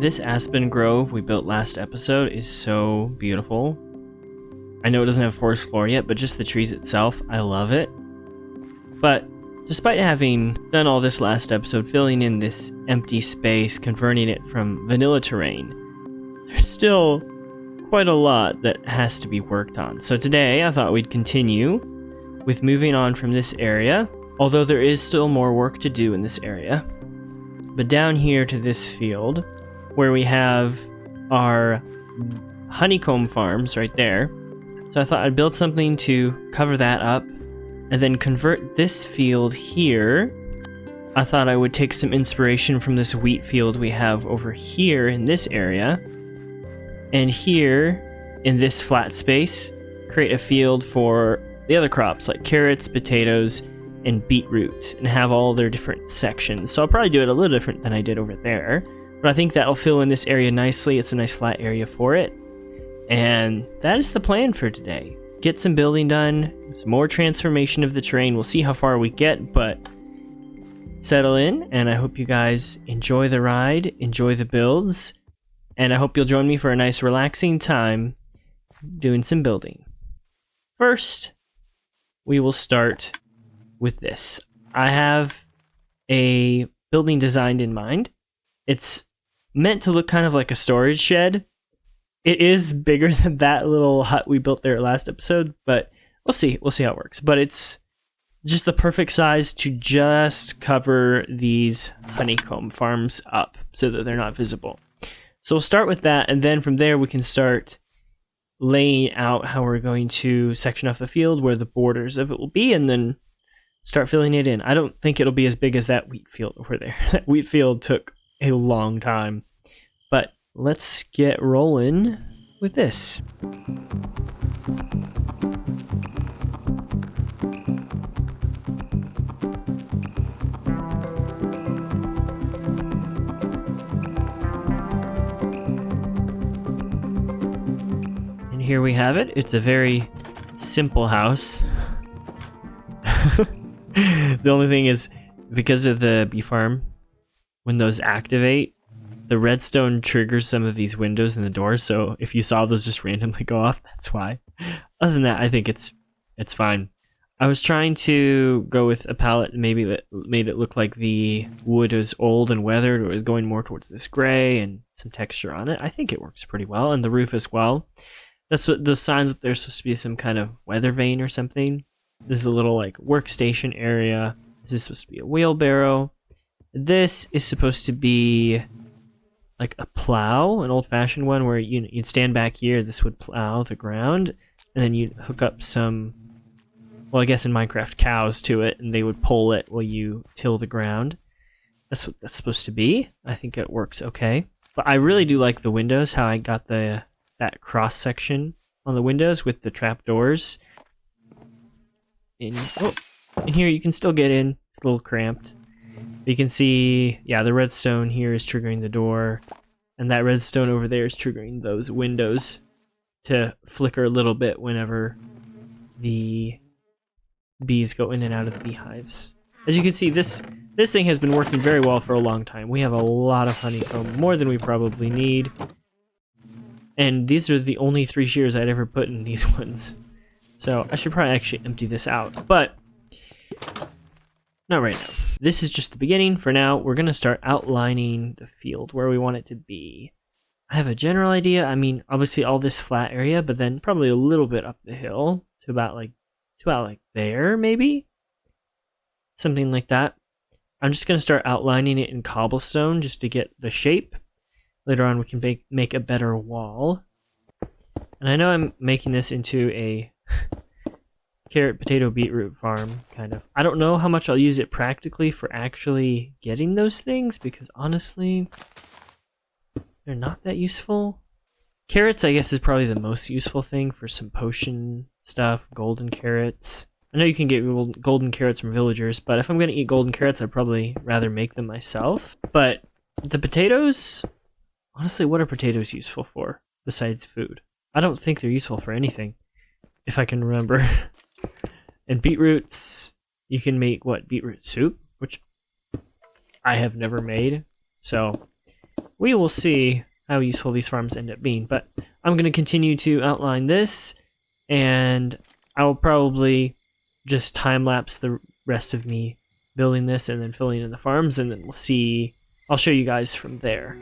This aspen grove we built last episode is so beautiful. I know it doesn't have forest floor yet, but just the trees itself, I love it. But despite having done all this last episode, filling in this empty space, converting it from vanilla terrain, there's still quite a lot that has to be worked on. So today I thought we'd continue with moving on from this area, although there is still more work to do in this area. But down here to this field, where we have our honeycomb farms right there. So I thought I'd build something to cover that up and then convert this field here. I thought I would take some inspiration from this wheat field we have over here in this area. And here in this flat space, create a field for the other crops like carrots, potatoes, and beetroot, and have all their different sections. So I'll probably do it a little different than I did over there. But I think that'll fill in this area nicely. It's a nice flat area for it. And that is the plan for today. Get some building done, some more transformation of the terrain. We'll see how far we get, but settle in. And I hope you guys enjoy the ride, enjoy the builds. And I hope you'll join me for a nice relaxing time doing some building. First, we will start with this. I have a building designed in mind. It's meant to look kind of like a storage shed. It is bigger than that little hut we built there last episode, but we'll see how it works. But it's just the perfect size to just cover these honeycomb farms up so that they're not visible. So we'll start with that, and then from there we can start laying out how we're going to section off the field, where the borders of it will be, and then start filling it in. I don't think it'll be as big as that wheat field over there. That wheat field took a long time, but let's get rolling with this. And here we have it. It's a very simple house. The only thing is, because of the bee farm, when those activate, the redstone triggers some of these windows and the doors, so if you saw those just randomly go off, that's why. Other than that, I think it's fine. I was trying to go with a palette maybe that made it look like the wood was old and weathered, or was going more towards this gray and some texture on it. I think it works pretty well, and the roof as well. That's what the signs up there are supposed to be, some kind of weather vane or something. This is a little like workstation area. This is supposed to be a wheelbarrow. This is supposed to be like a plow, an old-fashioned one where you'd stand back here, this would plow the ground, and then you'd hook up some, well, I guess in Minecraft, cows to it, and they would pull it while you till the ground. That's what that's supposed to be. I think it works okay. But I really do like the windows, how I got that cross-section on the windows with the trapdoors. In here you can still get in. It's a little cramped. You can see, yeah, the redstone here is triggering the door, and that redstone over there is triggering those windows to flicker a little bit whenever the bees go in and out of the beehives. As you can see, this thing has been working very well for a long time. We have a lot of honeycomb, more than we probably need. And these are the only 3 shears I'd ever put in these ones. So I should probably actually empty this out, but not right now. This is just the beginning. For now, we're going to start outlining the field where we want it to be. I have a general idea. I mean, obviously all this flat area, but then probably a little bit up the hill to about like there, maybe? Something like that. I'm just going to start outlining it in cobblestone just to get the shape. Later on, we can make a better wall. And I know I'm making this into a carrot, potato, beetroot farm, kind of. I don't know how much I'll use it practically for actually getting those things, because honestly, they're not that useful. Carrots, I guess, is probably the most useful thing for some potion stuff, golden carrots. I know you can get golden carrots from villagers, but if I'm going to eat golden carrots, I'd probably rather make them myself. But the potatoes, honestly, what are potatoes useful for besides food? I don't think they're useful for anything, if I can remember. And beetroots, you can make, what, beetroot soup? Which I have never made. So we will see how useful these farms end up being. But I'm going to continue to outline this, and I will probably just time-lapse the rest of me building this and then filling in the farms, and then we'll see. I'll show you guys from there.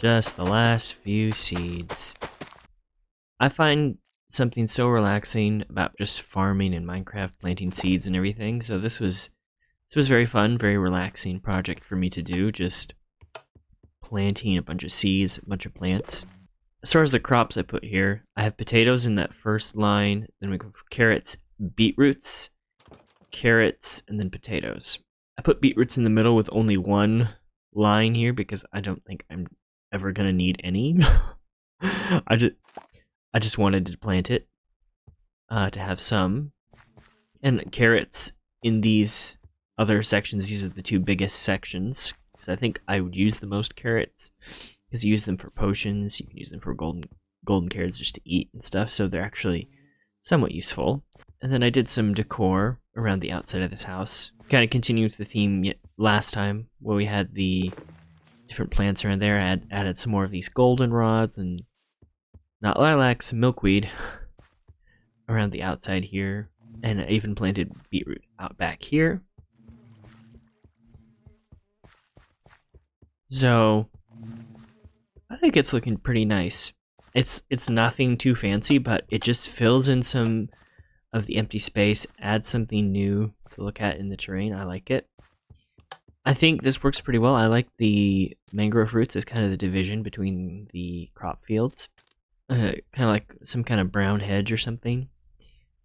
Just the last few seeds. I find something so relaxing about just farming in Minecraft, planting seeds and everything. So this was very fun, very relaxing project for me to do. Just planting a bunch of seeds, a bunch of plants. As far as the crops I put here, I have potatoes in that first line. Then we go for carrots, beetroots, carrots, and then potatoes. I put beetroots in the middle with only one line here because I don't think I'm ever gonna need any. I just wanted to plant it to have some, and carrots in these other sections. These are the two biggest sections because I think I would use the most carrots because you use them for potions. You can use them for golden carrots just to eat and stuff. So they're actually somewhat useful. And then I did some decor around the outside of this house. Kind of continuing with the theme last time where we had the different plants around there. I added some more of these goldenrods and not lilacs, milkweed around the outside here. And I even planted beetroot out back here. So I think it's looking pretty nice. It's nothing too fancy, but it just fills in some of the empty space, adds something new to look at in the terrain. I like it. I think this works pretty well. I like the mangrove roots as kind of the division between the crop fields. Kind of like some kind of brown hedge or something.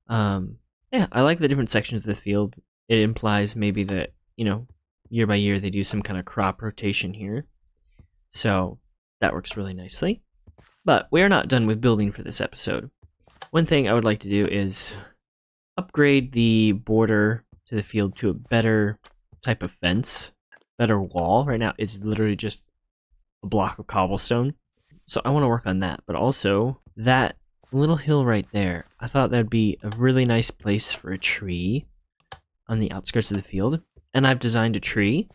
Yeah, I like the different sections of the field. It implies maybe that, year by year they do some kind of crop rotation here. So that works really nicely. But we are not done with building for this episode. One thing I would like to do is upgrade the border to the field to a better type of fence, better wall. Right now it's literally just a block of cobblestone. So I want to work on that, but also that little hill right there. I thought that'd be a really nice place for a tree on the outskirts of the field. And I've designed a tree.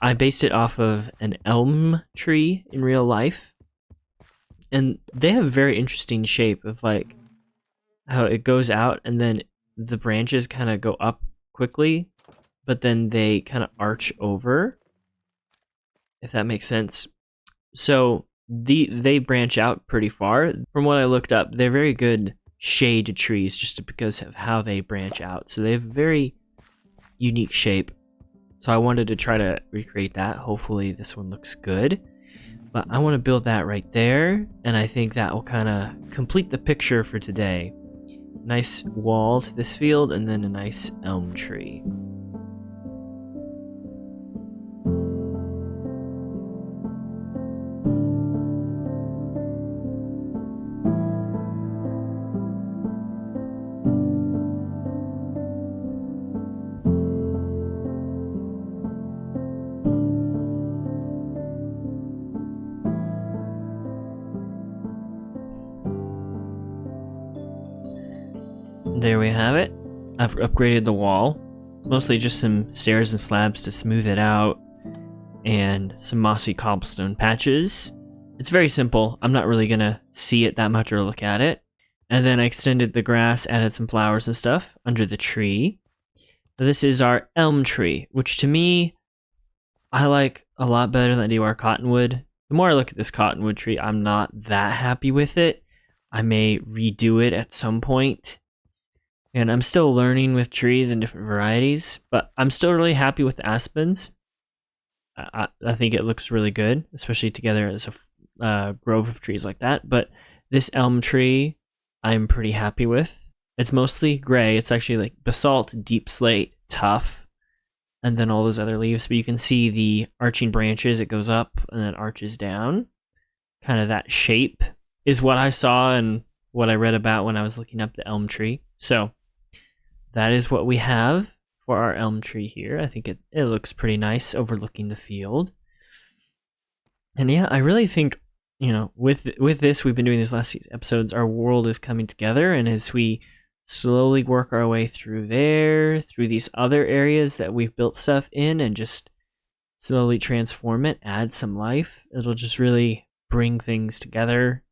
I based it off of an elm tree in real life. And they have a very interesting shape of like how it goes out and then the branches kind of go up quickly, but then they kind of arch over, if that makes sense. So they branch out pretty far. From what I looked up, they're very good shade trees just because of how they branch out. So they have a very unique shape. So I wanted to try to recreate that. Hopefully this one looks good. But I want to build that right there, and I think that will kind of complete the picture for today. Nice wall to this field, and then a nice elm tree. There we have it. I've upgraded the wall. Mostly just some stairs and slabs to smooth it out, and some mossy cobblestone patches. It's very simple. I'm not really gonna see it that much or look at it. And then I extended the grass, added some flowers and stuff under the tree. This is our elm tree, which to me, I like a lot better than I do our cottonwood. The more I look at this cottonwood tree, I'm not that happy with it. I may redo it at some point. And I'm still learning with trees and different varieties, but I'm still really happy with the aspens. I think it looks really good, especially together as a grove of trees like that. But this elm tree, I'm pretty happy with. It's mostly gray. It's actually like basalt, deep slate, tough, and then all those other leaves. But you can see the arching branches. It goes up and then arches down. Kind of that shape is what I saw and what I read about when I was looking up the elm tree. So that is what we have for our elm tree here. I think it looks pretty nice overlooking the field. And yeah, I really think, you know, with this, we've been doing these last few episodes, our world is coming together. And as we slowly work our way through there, through these other areas that we've built stuff in and just slowly transform it, add some life, it'll just really bring things together,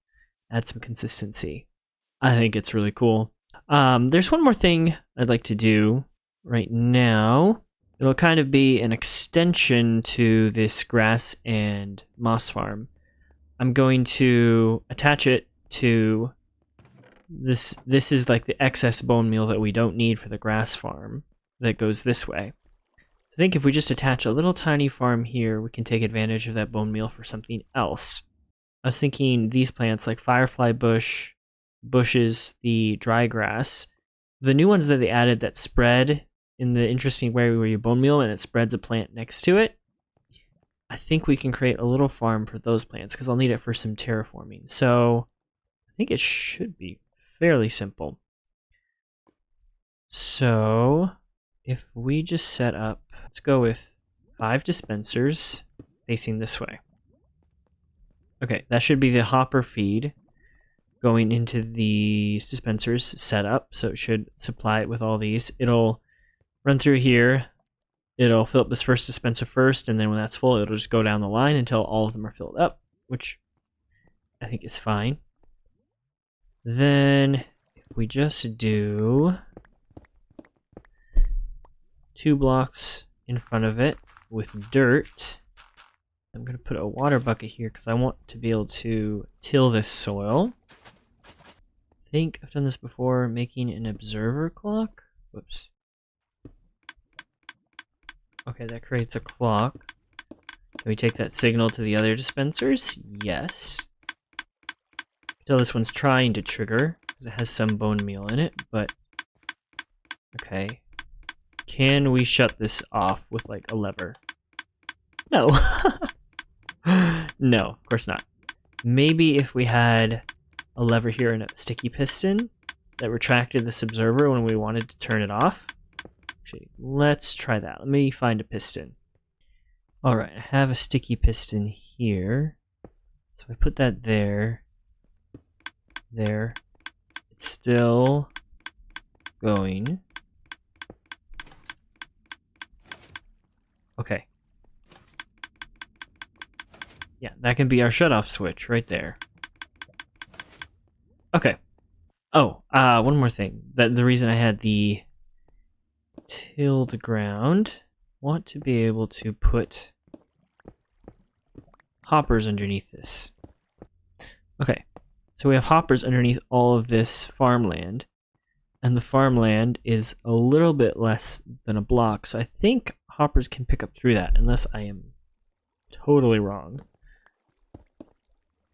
add some consistency. I think it's really cool. There's one more thing I'd like to do right now. It'll kind of be an extension to this grass and moss farm. I'm going to attach it to this. This is like the excess bone meal that we don't need for the grass farm that goes this way. So I think if we just attach a little tiny farm here, we can take advantage of that bone meal for something else. I was thinking these plants like firefly bush, bushes, the dry grass, the new ones that they added that spread in the interesting way where you bone meal and it spreads a plant next to it. I think we can create a little farm for those plants because I'll need it for some terraforming. So I think it should be fairly simple. So if we just set up, let's go with 5 dispensers facing this way. Okay, that should be the hopper feed going into these dispensers set up. So it should supply it with all these. It'll run through here. It'll fill up this first dispenser first, and then when that's full, it'll just go down the line until all of them are filled up, which I think is fine. Then if we just do 2 blocks in front of it with dirt, I'm going to put a water bucket here because I want to be able to till this soil. I think I've done this before, making an observer clock. Whoops. Okay, that creates a clock. Can we take that signal to the other dispensers? Yes. Until this one's trying to trigger, because it has some bone meal in it, but... Okay. Can we shut this off with, like, a lever? No. No, of course not. Maybe if we had a lever here and a sticky piston that retracted this observer when we wanted to turn it off. Actually, let's try that. Let me find a piston. Alright, I have a sticky piston here. So I put that there. There. It's still going. Okay. Yeah, that can be our shutoff switch right there. Okay. Oh, one more thing. The reason I had the tilled ground, want to be able to put hoppers underneath this. Okay, so we have hoppers underneath all of this farmland, and the farmland is a little bit less than a block, so I think hoppers can pick up through that, unless I am totally wrong.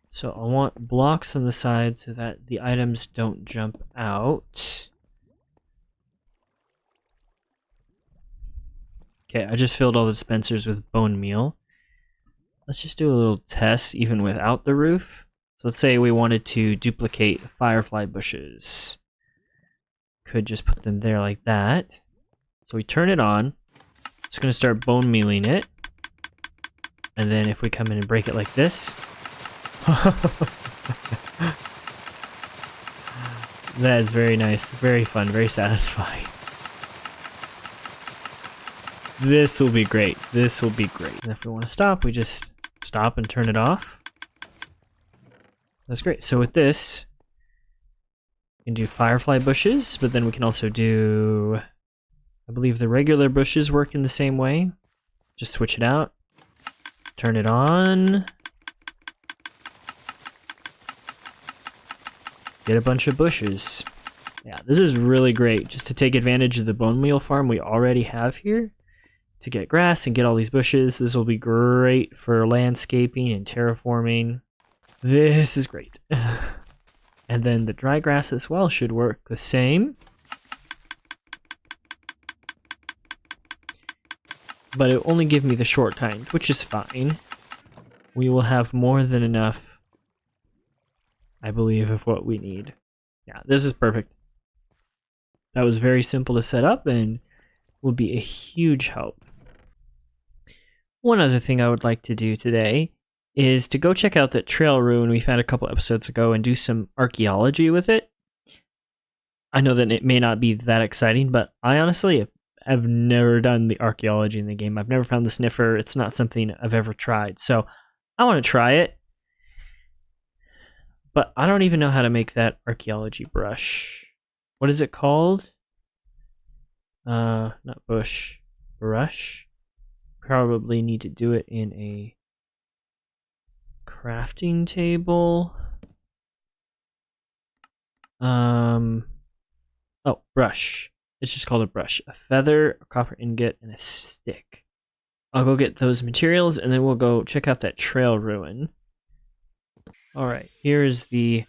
So I want blocks on the side so that the items don't jump out. Okay, I just filled all the dispensers with bone meal. Let's just do a little test even without the roof. So let's say we wanted to duplicate firefly bushes. Could just put them there like that. So we turn it on. It's going to start bone mealing it. And then if we come in and break it like this. That is very nice, very fun, very satisfying. This will be great. This will be great. And if we want to stop, we just stop and turn it off. That's great. So with this, we can do firefly bushes, but then we can also do, I believe the regular bushes work in the same way. Just switch it out, turn it on, get a bunch of bushes. Yeah, this is really great just to take advantage of the bone meal farm we already have here. To get grass and get all these bushes. This will be great for landscaping and terraforming. This is great. And then the dry grass as well should work the same. But it will only give me the short kind, which is fine. We will have more than enough, I believe, of what we need. Yeah, this is perfect. That was very simple to set up and will be a huge help. One other thing I would like to do today is to go check out that trail ruin we found a couple episodes ago and do some archaeology with it. I know that it may not be that exciting, but I honestly have never done the archaeology in the game. I've never found the sniffer. It's not something I've ever tried. So I want to try it. But I don't even know how to make that archaeology brush. What is it called? Not bush. Brush? Probably need to do it in a crafting table. Oh, brush. It's just called a brush. A feather, a copper ingot, and a stick. I'll go get those materials, and then we'll go check out that trail ruin. Alright, here is the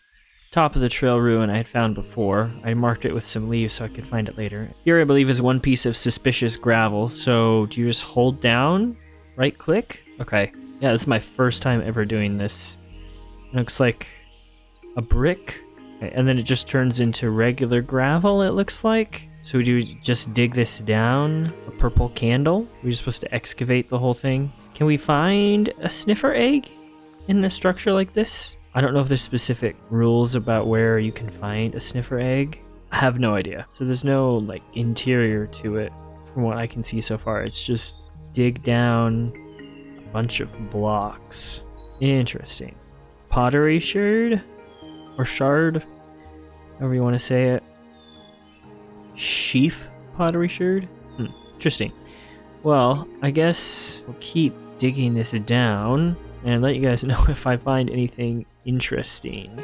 top of the trail ruin I had found before. I marked it with some leaves so I could find it later. Here I believe is one piece of suspicious gravel, so do you just hold down? Right click? Okay. Yeah, this is my first time ever doing this. It looks like a brick. Okay, and then it just turns into regular gravel, it looks like. So do we just dig this down? A purple candle? We're supposed to excavate the whole thing? Can we find a sniffer egg in a structure like this? I don't know if there's specific rules about where you can find a sniffer egg. I have no idea. So there's no like interior to it from what I can see so far. It's just dig down a bunch of blocks. Interesting. Pottery shard? Or shard? However you want to say it. Sheaf pottery shard? Interesting. Well, I guess we'll keep digging this down and let you guys know if I find anything interesting.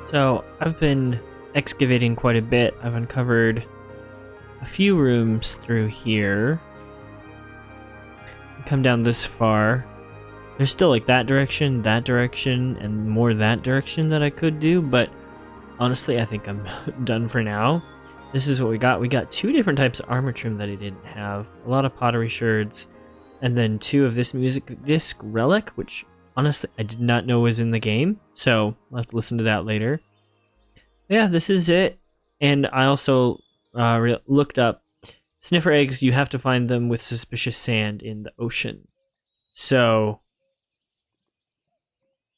So I've been excavating quite a bit. I've uncovered a few rooms through here. Come down this far. There's still like that direction, and more that direction that I could do, but honestly I think I'm done for now. This is what we got. We got 2 different types of armor trim that I didn't have. A lot of pottery shards, and then 2 of this music disc relic, which honestly I did not know was in the game. So I'll have to listen to that later. Yeah, this is it. And I also looked up sniffer eggs. You have to find them with suspicious sand in the ocean. So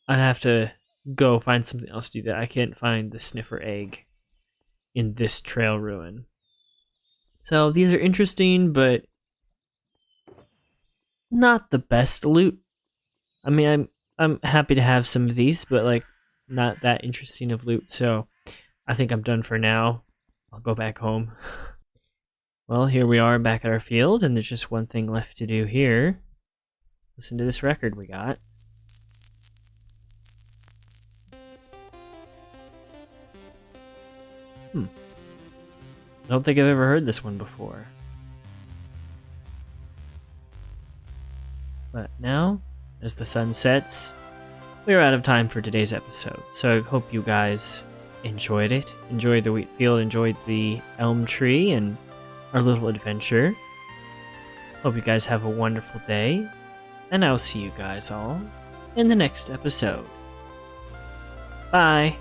I'd have to go find something else to do that. I can't find the sniffer egg in this trail ruin. So these are interesting, but not the best loot. I mean, I'm happy to have some of these, but like not that interesting of loot. So I think I'm done for now. I'll go back home. Well, here we are back at our field, and there's just one thing left to do here. Listen to this record we got. I don't think I've ever heard this one before. But now, as the sun sets, we're out of time for today's episode. So I hope you guys enjoyed it. Enjoyed the wheat field, enjoyed the elm tree, and our little adventure. Hope you guys have a wonderful day, and I'll see you guys all in the next episode. Bye!